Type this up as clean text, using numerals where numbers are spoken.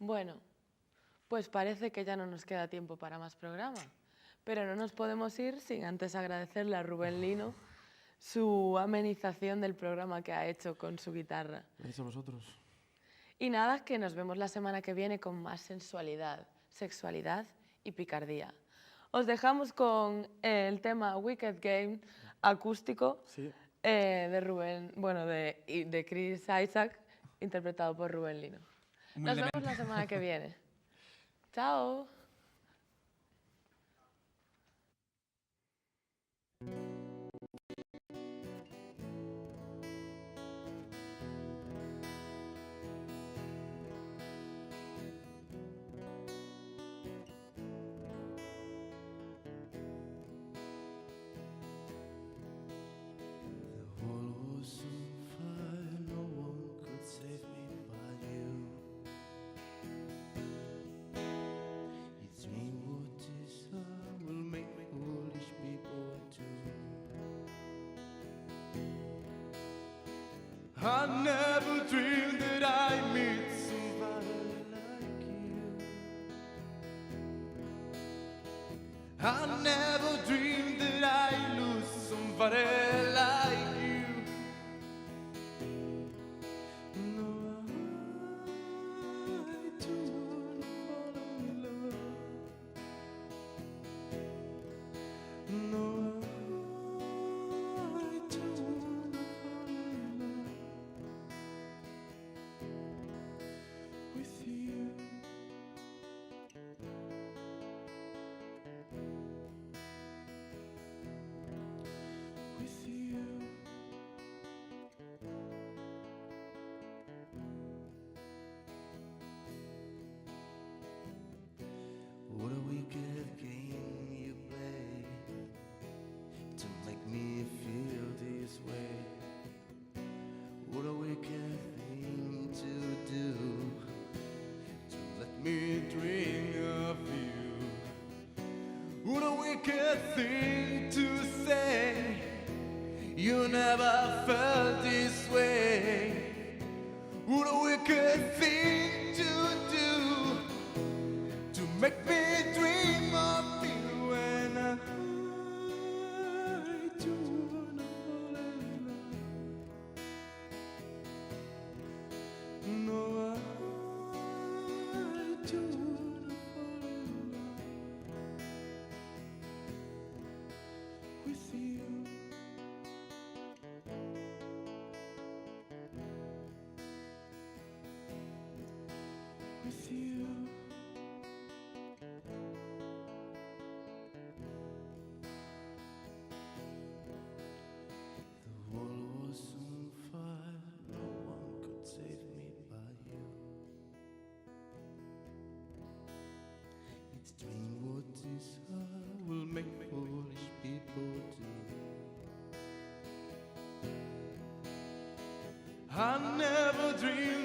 Bueno, pues parece que ya no nos queda tiempo para más programa, pero no nos podemos ir sin antes agradecerle a Rubén Lino su amenización del programa que ha hecho con su guitarra. Gracias a vosotros. Y nada, que nos vemos la semana que viene con más sensualidad, sexualidad y picardía. Os dejamos con el tema Wicked Game acústico Sí. de Rubén, bueno, de Chris Isaac, interpretado por Rubén Lino. Nos vemos la semana que viene. Chao. The world was on fire, no one could save me but you. It's me what is will make foolish people do. I never dreamed that I'd meet somebody like you. I never dreamed that I'd lose somebody like you. No, I don't wanna fall in love. No, I don't wanna fall in love with you. With you. What a wicked game you play to make me feel this way. What a wicked thing to do to let me dream of you. What a wicked thing to say. You never felt this way. What a wicked thing to do to make me dream of you. And I do wanna fall in love. No, I do wanna fall in love with you. With you. The world was on fire, no one could save me but you. It's dream what is hard will make foolish people do. I never dreamed